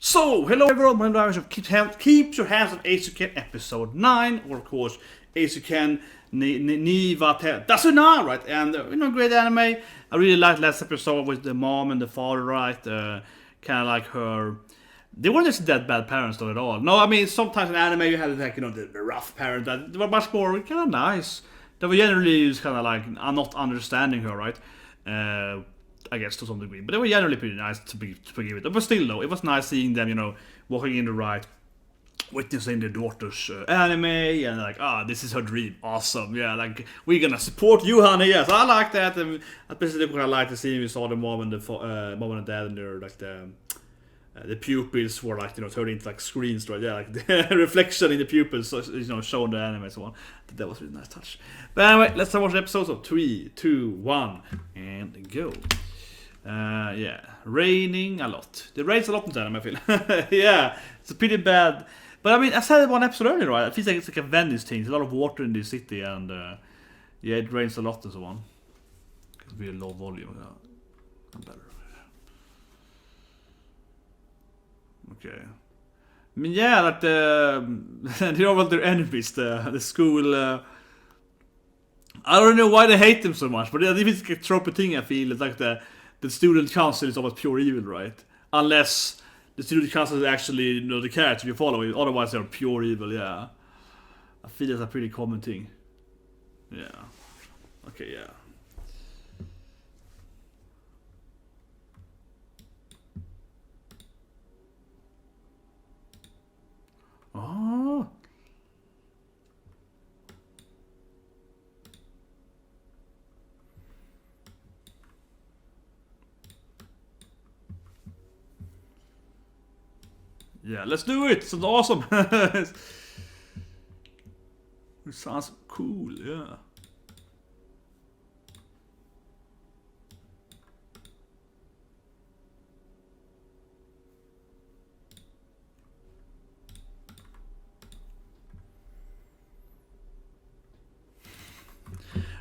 So, hello everyone, my name is Keep Your Hands on Eizouken episode 9, or of course, Eizouken ni wa te Dasuna, right? And, great anime. I really liked last episode with the mom and the father, right? Kind of like her... They weren't just that bad parents though at all. No, I mean, sometimes in anime you have like, the rough parents that were much more kind of nice. They were generally just kind of like, I'm not understanding her, right? I guess to some degree, but they were generally pretty nice to begin with. But still, though, it was nice seeing them, walking in the right, witnessing their daughter's anime, and like, this is her dream, awesome, yeah, like we're gonna support you, honey. Yes, I like that. And especially what I like to see, we saw the mom and the mom and dad, and their like the pupils were like turned into like screens, right? Yeah, like the reflection in the pupils, showing the anime and so on. That was a really nice touch. But anyway, let's watch the episodes of 3, 2, 1, and go. Yeah, raining a lot. It rains a lot in the anime, I feel. Yeah, it's pretty bad. But I mean, I said it one episode earlier, right? It feels like it's like a Venice thing. There's a lot of water in this city, and yeah, it rains a lot and so on. It's be a low volume. Yeah. I'm better. Okay. I mean, yeah, like about their enemies, the school. I don't know why they hate them so much, but I think it's like a trope thing. I feel it's like the student council is almost pure evil, right? Unless the student council is actually the character you follow, otherwise they're pure evil. Yeah, I feel that's a pretty common thing. Yeah. Okay. Yeah. Oh. Yeah, let's do it. Sounds awesome. It sounds cool, yeah.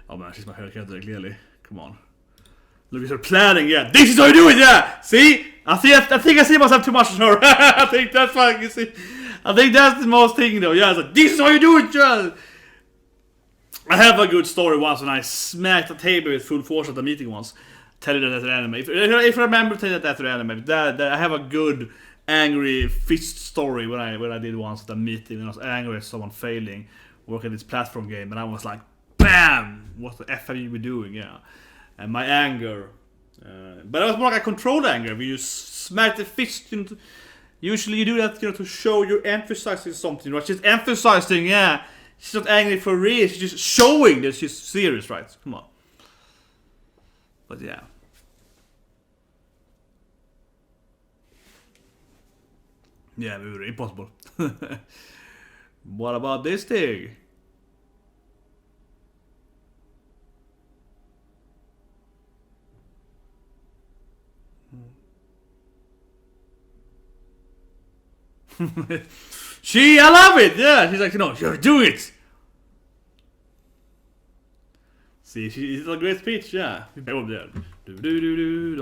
Oh man, she's my haircut clearly. Come on. Look at her planning, yeah. This is how you do it, yeah! See? I think I see myself too much on her. I think that's what you see. I think that's the most thing though. Yeah, it's like, this is how you do it, yeah! I have a good story once when I smacked the table with full force at a meeting once. Telling that an anime. If I remember telling that an anime, that I have a good angry fist story when I did once at a meeting when I was angry at someone failing working this platform game, and I was like, BAM! What the F have you been doing? Yeah. And my anger, but it was more like a controlled anger. Where you smack the fist into. Usually you do that, to show you're emphasizing something. Right? She's emphasizing, yeah. She's not angry for real. She's just showing that she's serious, right? Come on. But yeah. Yeah, impossible. What about this thing? I love it, yeah. She's like, you're doing it. See, it's a great speech, yeah. Don't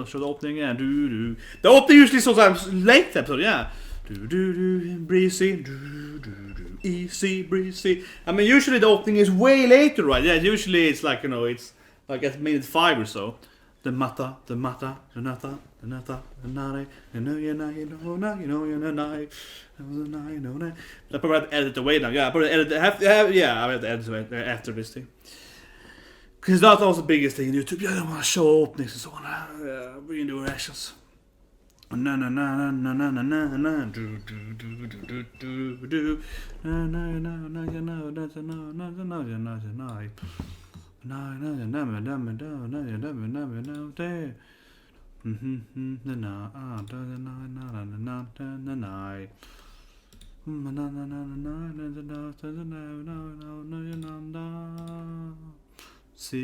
show the opening, yeah. The opening usually sometimes late episode, yeah. Breezy, easy, breezy. I mean, usually the opening is way later, right? Yeah, usually it's like, it's like at minute 5 or so. The nata, the nata, the nare, I probably have to edit away now. Yeah, I probably edit. I have to edit away after this thing. Because that's also the biggest thing in YouTube. Yeah, I don't want to show openings and so on. We can do reactions. See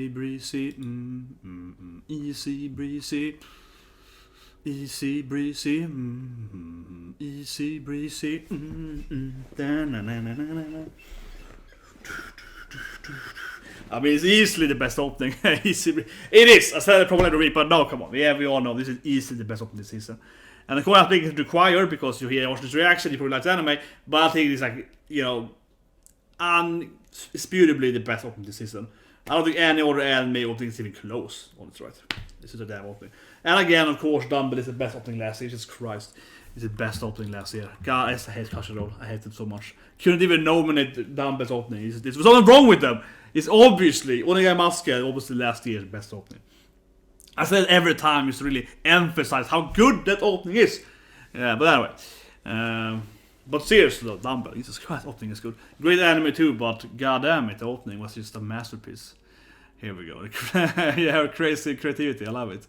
breezy, easy breezy, easy breezy, easy breezy, I mean, it's easily the best opening. It is. I said it probably to read, but no, come on. Yeah, we all know this is easily the best opening this season. And of course, I think it's required because you hear Austin's reaction, you probably like the anime. But I think it's like, undisputably the best opening this season. I don't think any other anime opening is even close on its right. This is a damn opening. And again, of course, Dumble is the best opening last year. Jesus Christ. It's the best opening last year. God, I hate Crunchyroll. I hate it so much. Couldn't even nominate Dumble's opening. There's something wrong with them. It's obviously, Oniga Maske, obviously last year's best opening. I said every time is to really emphasize how good that opening is. Yeah, but anyway. But seriously though, Dumble, Jesus Christ, opening is good. Great anime too, but goddamn it, the opening was just a masterpiece. Here we go. Yeah, crazy creativity, I love it.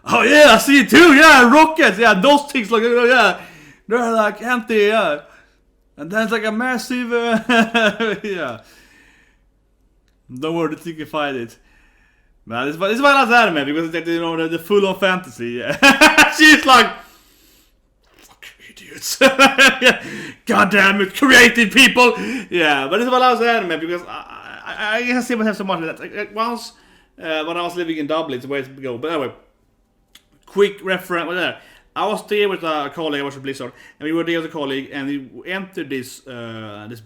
Oh yeah, I see it too, yeah, rockets, yeah, those things look, yeah. They're like empty, yeah. And then it's like a massive, yeah. Don't worry, you can find it. Man, it's why I love anime, because the full on fantasy. Yeah. She's like, fuck idiots. God damn it, creative people. Yeah, but it's why I love anime, because I can see myself so much with that. Like, once, when I was living in Dublin, it's a way to go. But anyway, quick reference, whatever. I was there with a colleague, I was with Blizzard, and we were there with a colleague, and we entered this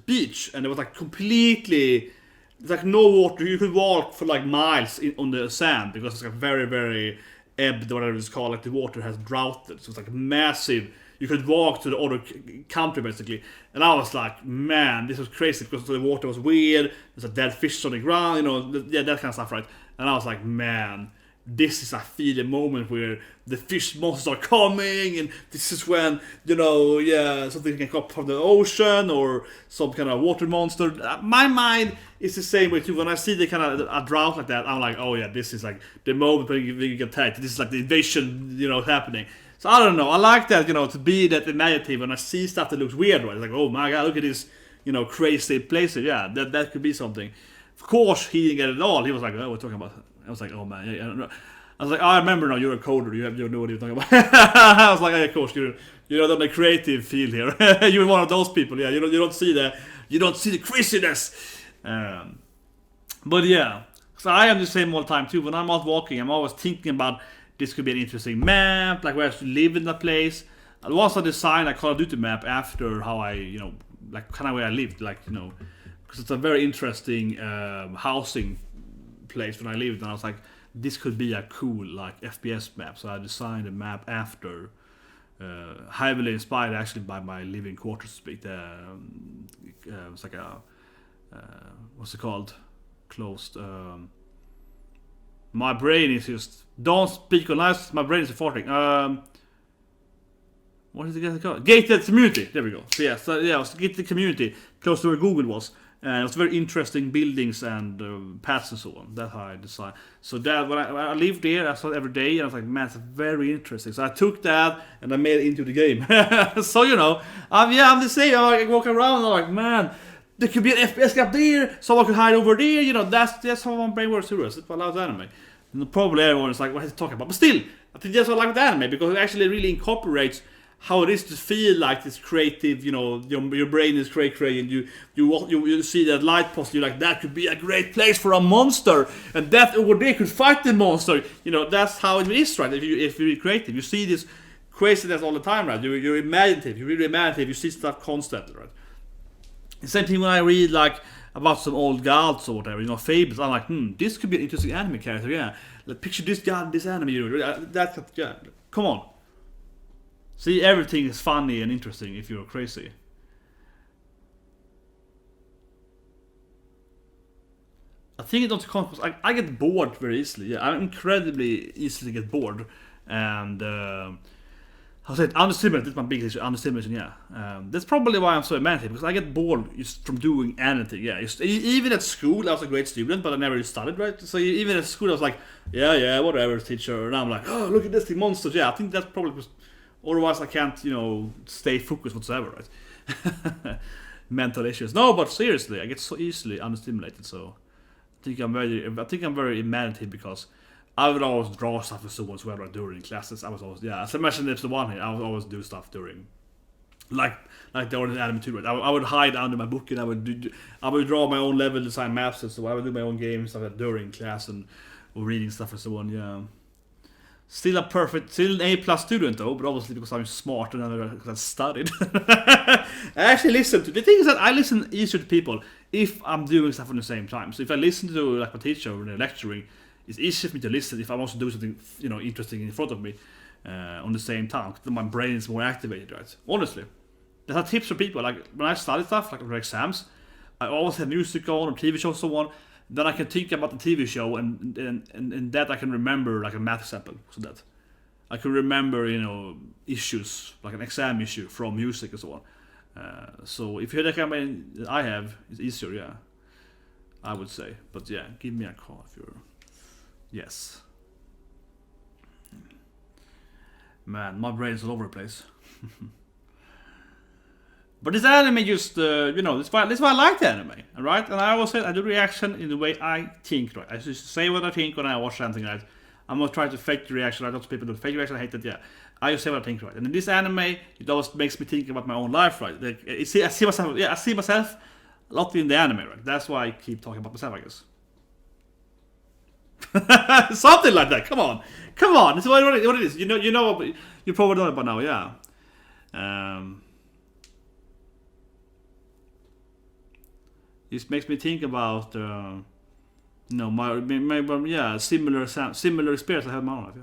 beach, and it was like completely. It's like no water. You could walk for like miles on the sand because it's like very, very ebbed, whatever it's called. Like the water has droughted, so it's like massive. You could walk to the other country basically, and I was like, man, this was crazy because the water was weird. There's a dead fish on the ground, that kind of stuff, right? And I was like, man, this is a feeling moment where the fish monsters are coming, and this is when, something can come up from the ocean or some kind of water monster. My mind is the same way too. When I see the kind of a drought like that, I'm like, oh yeah, this is like the moment when you get attacked. This is like the invasion, happening. So I don't know. I like that, to be that imaginative when I see stuff that looks weird, right? It's like, oh my god, look at this, crazy places. Yeah, that could be something. Of course, he didn't get it all. He was like, oh, we're talking about. I was like, oh man, I don't know. I was like, I remember now, you're a coder, you know what you're talking about. I was like, yeah, of course, you're on the creative field here. You're one of those people, yeah, you don't see the craziness. But yeah, so I am the same all the time too. When I'm out walking, I'm always thinking about this could be an interesting map, like where I should live in that place. I also designed a Call of Duty map after how I, like kind of where I lived, like, because it's a very interesting housing place when I lived, and I was like, this could be a cool like FPS map. So I designed a map after, heavily inspired actually by my living quarters. Speak, it's like a what's it called? Closed. My brain is just don't speak on us. My brain is farting. What is it called? Gated community. There we go. So yeah, it was gated community close to where Google was. And it was very interesting buildings and paths and so on. That's how I designed. So that when I lived there, I saw it every day, and I was like, man, it's very interesting. So I took that and I made it into the game. So I'm the same. I walk around and I'm like, man, there could be an FPS gap there. Someone could hide over there. That's how my brain works. Serious. It's what I love anime. And probably everyone is like, what is he talking about? But still, I think that's what I like with anime, because it actually really incorporates how it is to feel like this creative, your brain is cray, and you see that light post, you're like, that could be a great place for a monster, and that over there could fight the monster. That's how it is, right? If you're creative, you see this craziness all the time, right? You're imaginative, you're really imaginative, you see stuff constantly, right? The same thing when I read like about some old gods or whatever, fables. I'm like, this could be an interesting anime character, yeah. Like, picture this god, this anime, yeah. Come on. See, everything is funny and interesting if you're crazy. I think it don't come because I get bored very easily. Yeah, I'm incredibly easily get bored, and I said understimulation. That's my biggest issue. Understimulation. Yeah, that's probably why I'm so imaginative, because I get bored just from doing anything. Yeah, even at school I was a great student, but I never studied, right? So even at school I was like, yeah, whatever, teacher. And I'm like, oh, look at this, the monsters. Yeah, I think that's probably was. Otherwise I can't, stay focused whatsoever, right? Mental issues. No, but seriously, I get so easily understimulated. So I think I'm very imaginative, because I would always draw stuff with someone as well, right, during classes. I was always, as I mentioned, there's the one here. I would always do stuff during, like the ordinary anime too, right? I would hide under my book, and I would draw my own level design maps, and so I would do my own games stuff during class and or reading stuff for someone. Yeah. Still an A+ student though, but obviously because I'm smart and I've studied. I actually listen to, the thing is that I listen easier to people if I'm doing stuff at the same time. So if I listen to like my teacher when they're lecturing, it's easier for me to listen if I'm also doing something, you know, interesting in front of me on the same time. Because my brain is more activated, right? Honestly, that's a tips for people. Like when I study stuff, like for exams, I always have music on or TV shows and so on. Then I can think about the TV show and that I can remember like a math example. So that I can remember, you know, issues like an exam issue from music and so on. So if you hear the kind that I have, it's easier, yeah, I would say. But yeah, give me a call if you're yes. Man, my brain is all over the place. But this anime just, you know, that's why I like the anime, right? And I always say I do reaction in the way I think, right? I just say what I think when I watch something, right? I'm not trying to fake the reaction. I don't people do fake reaction. I hate that, yeah. I just say what I think, right? And in this anime, it always makes me think about my own life, right? Like, I see myself a lot in the anime, right? That's why I keep talking about myself, I guess. Something like that. Come on. It's what it is. You probably know it by now, yeah. It makes me think about, you know, my similar experience I had in my life. Yeah.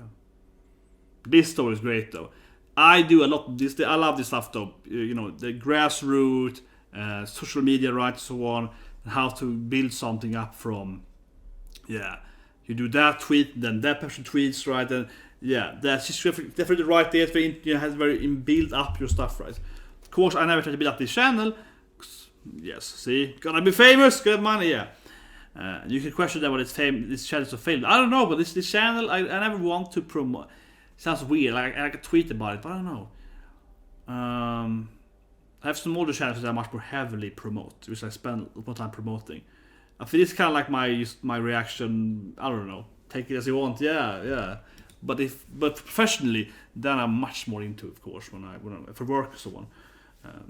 This story is great though. I do a lot of this. I love this stuff though. You know, the grassroots, social media, right, so on, and how to build something up from. Yeah, you do that tweet, then that person tweets, right, and yeah, that's just definitely right there. You have very build up your stuff, right. Of course, I never try to build up this channel. Yes, see, gonna be famous, get money, yeah. You can question that, what this channel is so famous. I don't know, but this channel, I never want to promote. Sounds weird, like I could tweet about it, but I don't know. I have some older channels that I much more heavily promote, which I spend a lot of time promoting. I feel it's kind of like my reaction. I don't know. Take it as you want, yeah. But professionally, then I'm much more into it, of course, when I for work and so on.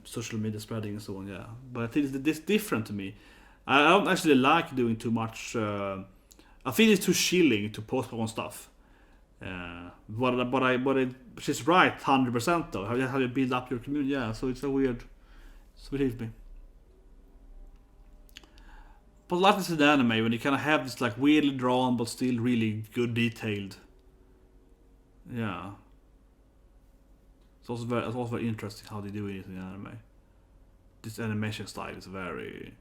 Social media spreading and so on, yeah. But I think it's different to me. I don't actually like doing too much. I feel it's too chilling to post my own stuff. But she's right, 100% though. How you build up your community, yeah. So it's a weird. So it is me. But like this in the anime, when you kind of have this like weirdly drawn but still really good detailed. Yeah. It's also very interesting how they do it in the anime. This animation style is very.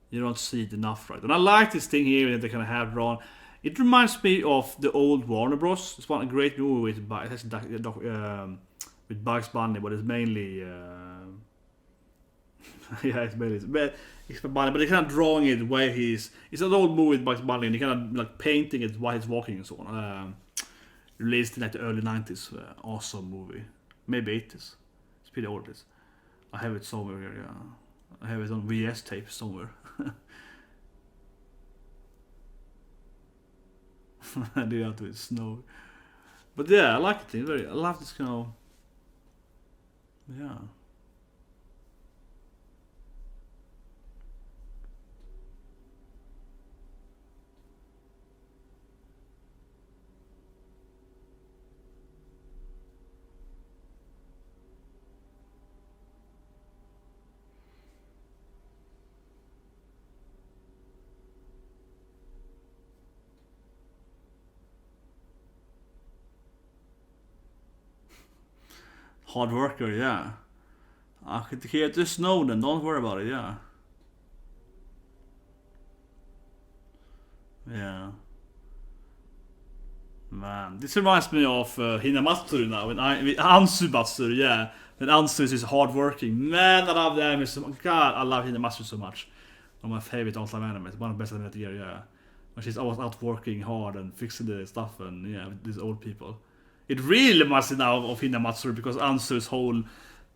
You don't see it enough, right? And I like this thing here that they kind of have drawn. It reminds me of the old Warner Bros. It's one a great movie with Bugs Bunny, but it's mainly. Yeah, it's mainly. It's Bunny, but they're kind of drawing it where he's. It's an old movie with Bugs Bunny, and they're kind of like painting it while he's walking and so on. Released in like the early 90s. Awesome movie. Maybe 80s. It's pretty old. I have it somewhere here, yeah. I have it on VS tape somewhere. I do have to with snow. But yeah, I like it. I love this kind of. Yeah. Hardworker, yeah. I could hear the snow then, don't worry about it, yeah. Yeah. Man, this reminds me of hinamatsuri now, with ANZU, yeah. When ANZU is hardworking. Man, I love the anime so much. God, I love hinamatsuri so much. One of my favorite all-time animes, one of the best anime of the year, yeah. When she's always out working hard and fixing the stuff and, yeah, with these old people. It really reminds me now of hinamatsuri because ANZU's whole,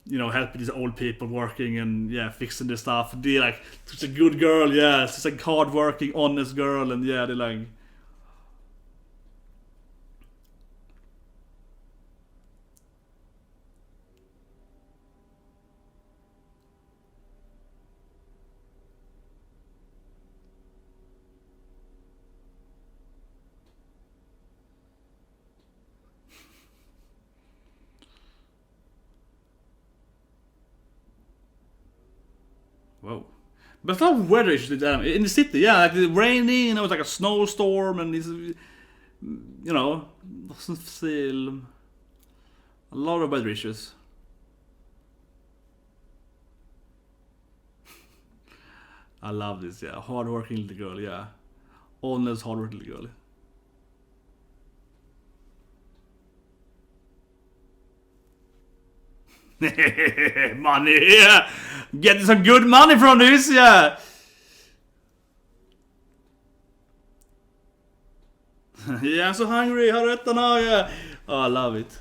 you know, helping these old people working and, yeah, fixing their stuff. They're like such a good girl, yeah. She's a hard-working, honest girl, and yeah, they're like. Whoa. But it's not weather issues in the city, yeah, like it's raining, you know, it's like a snowstorm, and it's, you know, doesn't feel a lot of weather issues. I love this, yeah. Hardworking little girl, yeah. Honest, hardworking little girl. Money, yeah. Getting some good money from this, yeah. Yeah, I'm so hungry. Har du ätit now? Yeah. Oh, I love it.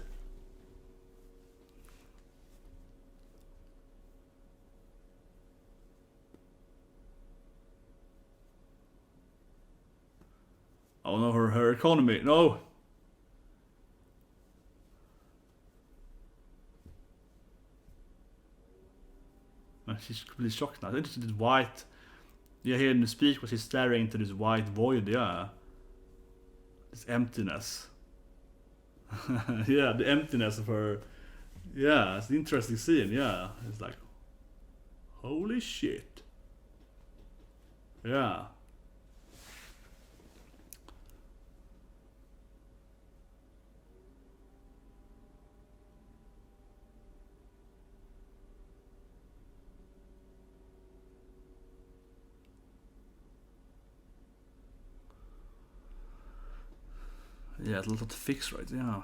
Oh no, her economy. No. She's completely shocked now. I think this white. You hear him speak was he's staring into this white void, yeah. This emptiness. Yeah, the emptiness of her. Yeah, it's an interesting scene, yeah. It's like, holy shit. Yeah. Yeah, it's a lot to fix, right? Yeah.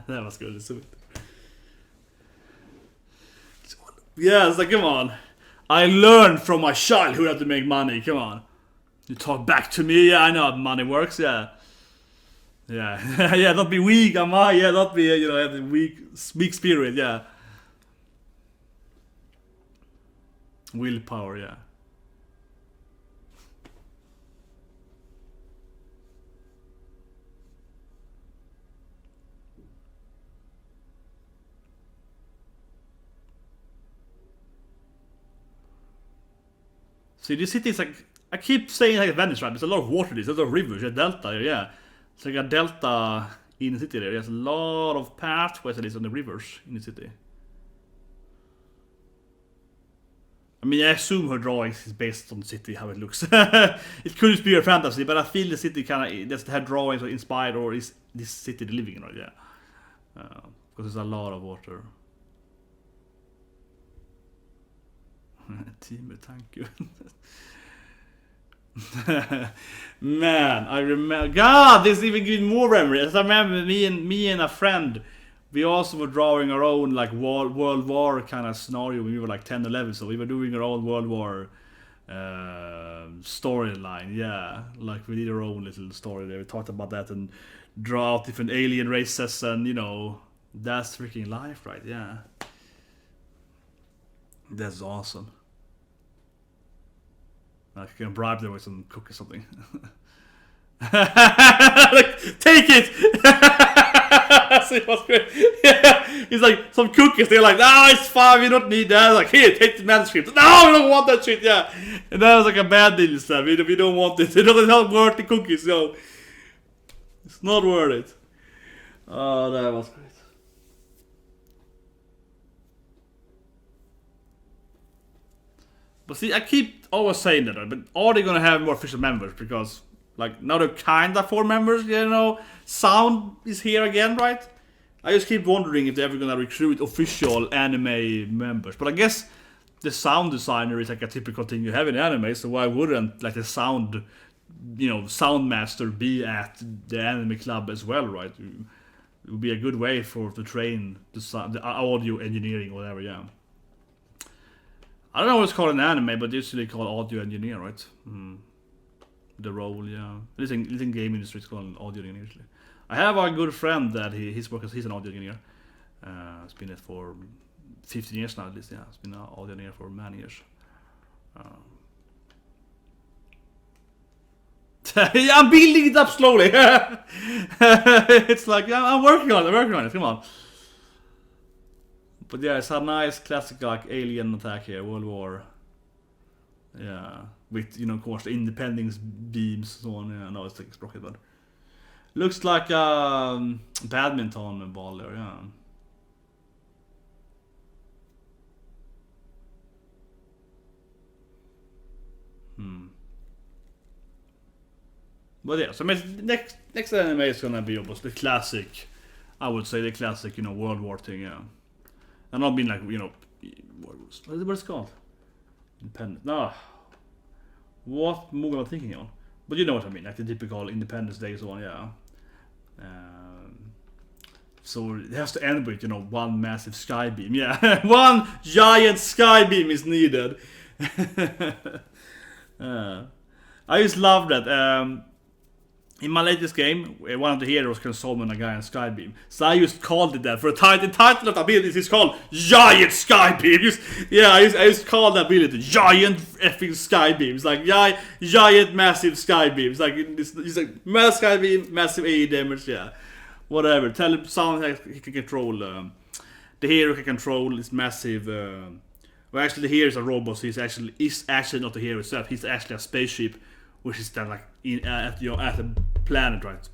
That was good. Yeah, it's like, come on. I learned from my childhood how to make money. Come on. You talk back to me. Yeah, I know how money works. Yeah. Yeah. Yeah, don't be weak, Amma. Yeah, don't be, you know, have the weak spirit. Yeah. Willpower, yeah. See, this city is like, I keep saying like Venice, right? There's a lot of water. There's a lot of rivers. There's a delta here, yeah. It's like a delta in the city there. There's a lot of pathways at least on the rivers in the city. I mean, I assume her drawings is based on the city, how it looks. It could just be her fantasy, but I feel the city kind of, her drawings are inspired, or is this city they're living in, right? Yeah. Because there's a lot of water. Team, thank you. Man, I remember. God, this is even giving more memories. I remember me and a friend. We also were drawing our own like World War kind of scenario when we were like 10, 11. So we were doing our own World War storyline. Yeah, like we did our own little story there. We talked about that and draw out different alien races, and you know, that's freaking life, right? Yeah, that's awesome. Like you can bribe them with some cook or something. Like, take it! See what's great. Yeah. He's like, some cookies, they're like, no, it's fine, we don't need that. Like, here, take the manuscript. No, we don't want that shit, yeah. And that was like a bad deal instead. We don't want it. It doesn't help worth the cookies, so it's not worth it. Oh, that was great. But see, I keep always saying that, right? But are they gonna have more official members? Because like now they're kinda 4 members, you know. Sound is here again, right? I just keep wondering if they're ever gonna recruit official anime members. But I guess the sound designer is like a typical thing you have in anime, so why wouldn't like the sound, you know, sound master be at the anime club as well, right? It would be a good way to train the audio engineering or whatever, yeah. I don't know what it's called in anime, but usually called audio engineer, right? The role, yeah. At least in game industry, it's called audio engineer usually. I have a good friend that he's an audio engineer. He's been it for 15 years now, at least. Yeah, he's been an audio engineer for many years. Yeah, I'm building it up slowly. It's like, yeah, I'm working on it. Come on. But yeah, it's a nice classic like alien attack here, World War. Yeah, with of course the independence beams and so on. Yeah, no, it's like a rocket, but looks like a badminton ball there. Yeah. But yeah, so next anime is gonna be almost the classic. I would say the classic, World War thing. Yeah, and not being like what's it called? Independent. No. What movie am I thinking on? But you know what I mean, like the typical Independence Day and so on, yeah. So it has to end with, one massive sky beam. Yeah, one giant sky beam is needed. I just love that. In my latest game, one of the heroes can summon a giant sky beam. So I just called it that. For the title of the ability is called Giant Sky Beam. I just called the ability Giant effing Sky Beam. It's like giant massive sky beams. It's like massive sky beam, massive AE damage, yeah. Whatever. Tell him something he can control. The hero can control this massive. Well, actually, the hero is a robot. So he's actually not the hero itself. He's actually a spaceship, which is then like at the planet, right?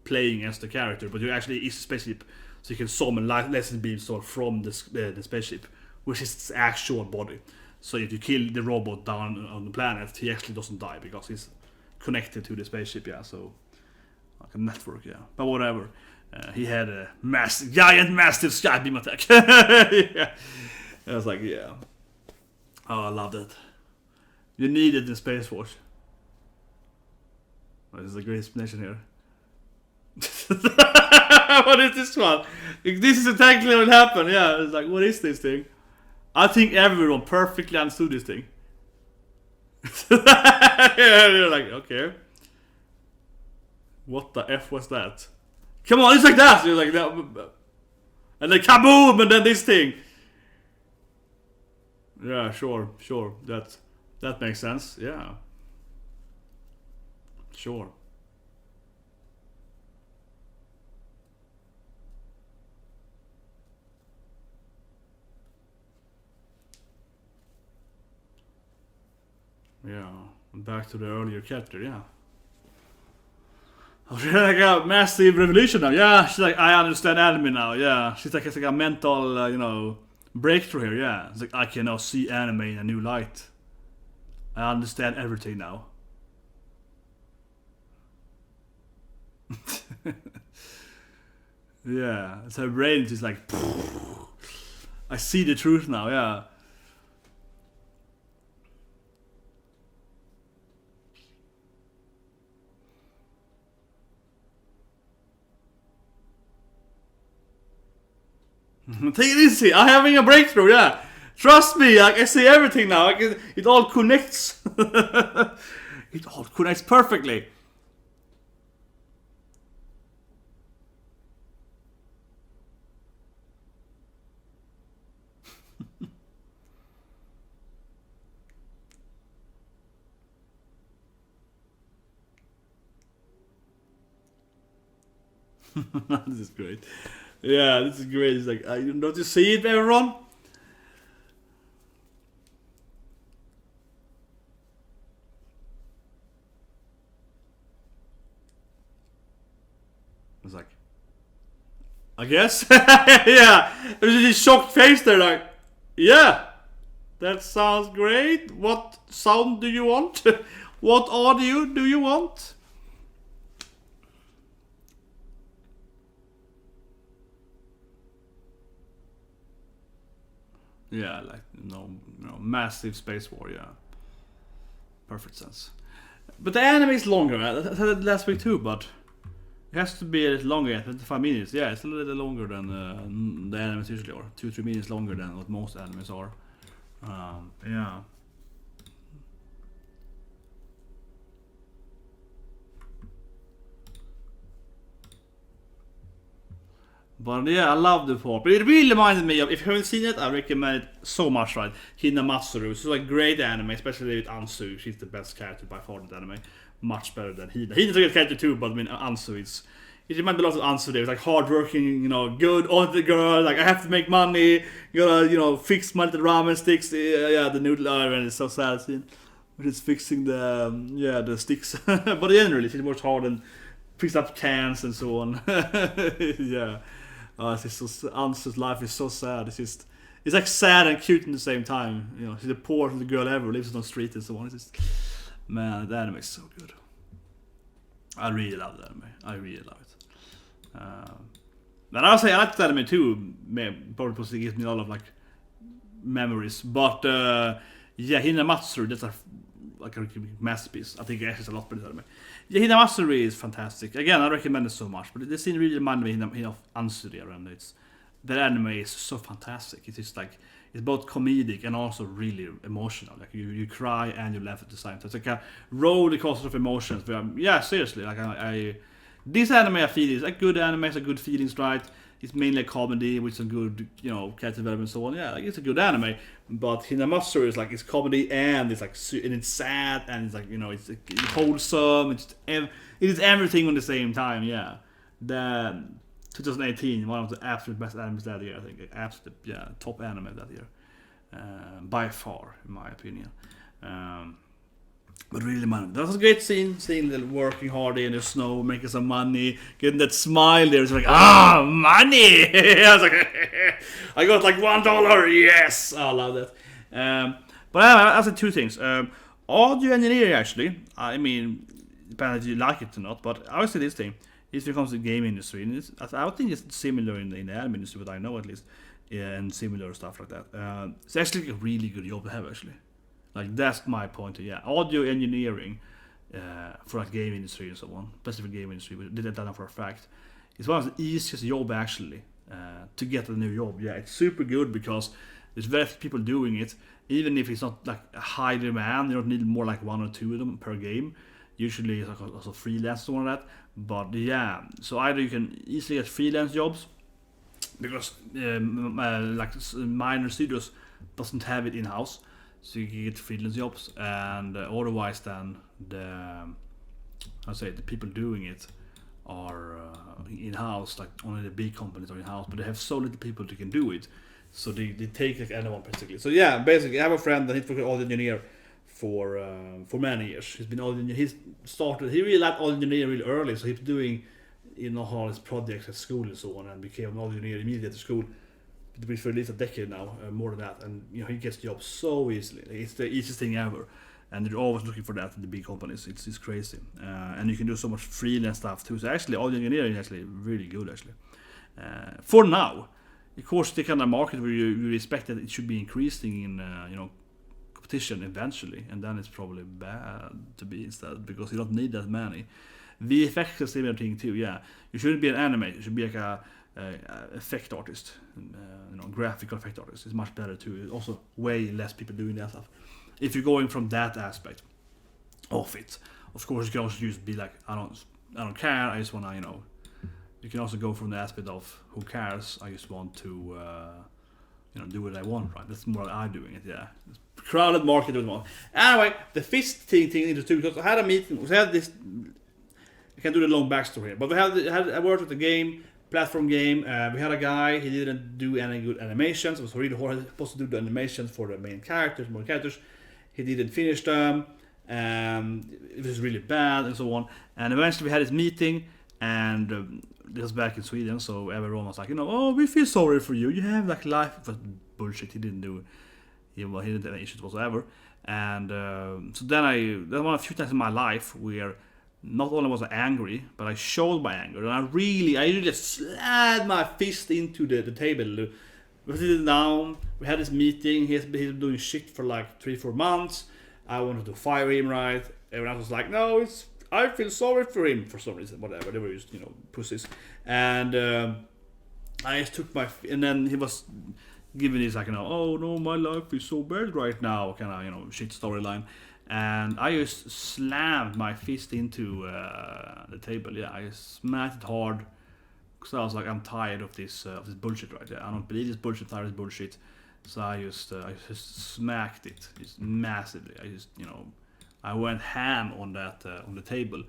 Playing as the character, but you actually is a spaceship, so you can summon lesson beams from the spaceship, which is its actual body. So if you kill the robot down on the planet, he actually doesn't die because he's connected to the spaceship. Yeah, so like a network. Yeah, but whatever. He had a giant, massive sky beam attack. Yeah, I was like, yeah. Oh, I love that. You need it in Space Force. This is a great explanation here. What is this one? This is exactly what happened. Yeah, it's like, what is this thing? I think everyone perfectly understood this thing. Yeah, you're like, okay. What the F was that? Come on, it's like that. You're like that, and then kaboom, and then this thing. Yeah, sure. That makes sense. Yeah. Sure. Yeah, back to the earlier character, yeah. Oh, she's like a massive revolution now. Yeah, she's like, I understand anime now. Yeah, she's like, it's like a mental, breakthrough here. Yeah, it's like, I can now see anime in a new light. I understand everything now. Yeah, it's her brain is like, I see the truth now. Yeah. Take it easy. I'm having a breakthrough. Yeah, trust me. I see everything now. It all connects. It all connects perfectly. This is great. Yeah, this is great. It's like, don't you see it, everyone? It's like, I guess. Yeah, there's this shocked face there, like, yeah, that sounds great. What sound do you want? What audio do you want? Yeah, like, massive space war, yeah. Perfect sense. But the anime is longer. I said it last week too, but it has to be a little longer, 25 minutes. Yeah, it's a little longer than the animes usually are. 2-3 minutes longer than what most animes are. Yeah. But yeah, I love the part. But it really reminded me of, if you haven't seen it, I recommend it so much, right? Hinamatsuri. It's like great anime, especially with ANZU. She's the best character by far in the anime. Much better than Hina. Hina's a good character too, but I mean, ANZU it reminded me a lot of ANZU. It's like hardworking, you know, good on the girl. Like I have to make money. Gotta, you know, fix my little ramen sticks. Yeah, the noodle iron is so sad scene. But it's fixing the sticks. But generally, she works hard and picks up cans and so on. Yeah. It's so, ANZU's life is so sad. It's like sad and cute at the same time. You know, she's the poorest little girl ever, lives on the street and so on. It's just, man, the anime is so good. I really love the anime. I really love it. And I'll say I like the anime too. Probably because it gives me a lot of like memories. But yeah, Hinamatsuri, that's like a masterpiece. I think it actually a lot better than anime. Yeah, Hinamatsuri is fantastic. Again, I recommend it so much. But this scene really reminded me of ANZU around it. That anime is so fantastic. It's just like it's both comedic and also really emotional. Like you cry and you laugh at the same time. It's like a roller coaster of emotions. But yeah, seriously, like I this anime I feel is a good anime, it's a good feelings, right? It's mainly a comedy with some good, you know, character development and so on. Yeah, like it's a good anime. But Hinamatsuri is like it's comedy and it's like and it's sad and it's like, you know, it's wholesome. It is everything on the same time. Yeah, the 2018, one of the absolute best animes that year. I think absolute top anime that year, by far, in my opinion. But really, man, that was a great scene. Seeing them working hard in the snow, making some money, getting that smile there. It's like, money! I was like, I got like $1. Yes, I love that. But I said two things. Audio engineering, actually. I mean, depending if you like it or not. But I would say this thing. If it comes to the game industry, and I think it's similar in the anime industry, what I know at least, and similar stuff like that. It's actually a really good job to have, actually. Like that's my point. Yeah, audio engineering for like game industry and so on, especially for game industry, we did that for a fact. It's one of the easiest job actually to get a new job. Yeah, it's super good because there's very few people doing it. Even if it's not like a high demand, you don't need more like 1 or 2 of them per game. Usually it's like also freelance or that. But yeah, so either you can easily get freelance jobs because like minor studios doesn't have it in house. So you can get freelance jobs, and otherwise then the people doing it are in-house, like only the big companies are in-house, but they have so little people who can do it, so they take like anyone basically. So yeah, basically I have a friend that he's working audio engineer for many years. He's been audio engineer. He really liked audio engineering really early, so he's doing, you know, all his projects at school and so on, and became an audio engineer immediately after school. For at least a decade now, more than that, and you know he gets jobs so easily. It's the easiest thing ever, and they're always looking for that in the big companies. It's crazy, and you can do so much freelance stuff too. So actually, audio engineering is actually really good. Actually, for now, of course, the kind of market where you expect that it should be increasing in you know, competition eventually, and then it's probably bad to be instead because you don't need that many. VFX is a similar thing too. Yeah, you shouldn't be an animator. You should be like a effect artist, you know, graphical effect artist is much better too. Also, way less people doing that stuff. If you're going from that aspect of it, of course, you can also just be like, I don't care. I just wanna, you know. You can also go from the aspect of who cares. I just want to, you know, do what I want. Right? That's more like I'm doing it. Yeah, it's crowded market with more. Anyway, the fist thing into two because I had a meeting. We had this. I can't do the long backstory here, but I worked with the game. Platform game. We had a guy. He didn't do any good animations. It was really hard. He was supposed to do the animations for the main characters, more characters. He didn't finish them. It was really bad and so on. And eventually we had this meeting, and this was back in Sweden. So everyone was like, you know, oh, we feel sorry for you. You have like life. It was bullshit. He didn't do. He didn't have any issues whatsoever. And so then that was a few times in my life where. Not only was I angry, but I showed my anger, and I really just slammed my fist into the table. We sit down. We had this meeting. He's been doing shit for like 3-4 months. I wanted to fire him, right? Everyone else was like, "No, I feel sorry for him for some reason, whatever." They were just, you know, pussies. And I just took and then he was giving this like, you know, "Oh no, my life is so bad right now," kind of, you know, shit storyline. And I just slammed my fist into the table. Yeah, I just smacked it hard because I was like, I'm tired of this bullshit right there. I don't believe this bullshit. Tired of this bullshit. So I just smacked it just massively. I just, you know, I went ham on that on the table,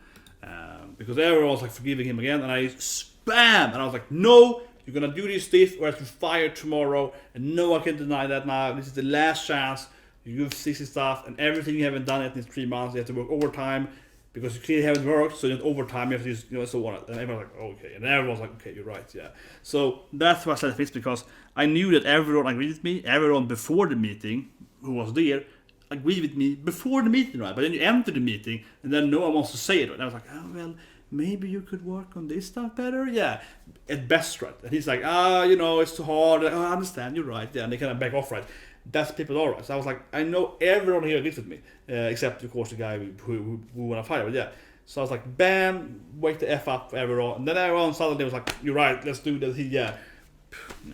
Because everyone was like forgiving him again, and I spam, and I was like, no, you're gonna do this stuff or else you're fired tomorrow, and no one can deny that now. This is the last chance. You do 60 stuff, and everything you haven't done yet in 3 months, you have to work overtime because you clearly haven't worked, so you have overtime, you have to use, so on. And everyone was like, okay, and everyone was like, okay, you're right, yeah. So that's why I said this, because I knew that everyone agreed with me, everyone before the meeting who was there agreed with me before the meeting, right? But then you enter the meeting, and then no one wants to say it, right? And I was like, oh, well, maybe you could work on this stuff better, yeah, at best, right? And he's like, it's too hard, I understand, you're right, yeah, and they kind of back off, right? That's people all right. So I was like, I know everyone here agrees with me, except of course the guy who want to fire, but yeah. So I was like, bam, wake the F up for everyone, and then everyone suddenly was like, you're right, let's do that, yeah.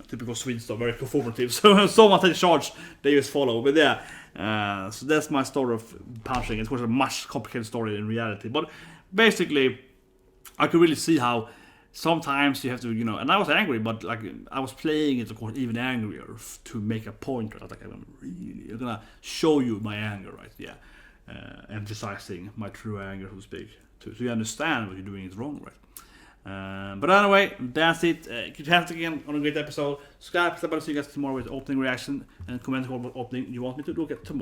Typical Swedes, though, very conformative, so someone takes charge, they just follow, but yeah. So that's my story of punching. It's of course a much complicated story in reality, but basically I could really see how sometimes you have to, and I was angry, but like I was playing it, of course, even angrier to make a point. Right? I was like, I'm gonna show you my anger, right? Yeah, emphasizing my true anger, so to speak, so you understand what you're doing is wrong, right? But anyway, that's it. Keep hands again on a great episode. Subscribe, so you guys tomorrow with opening reaction, and comment what opening you want me to look at tomorrow.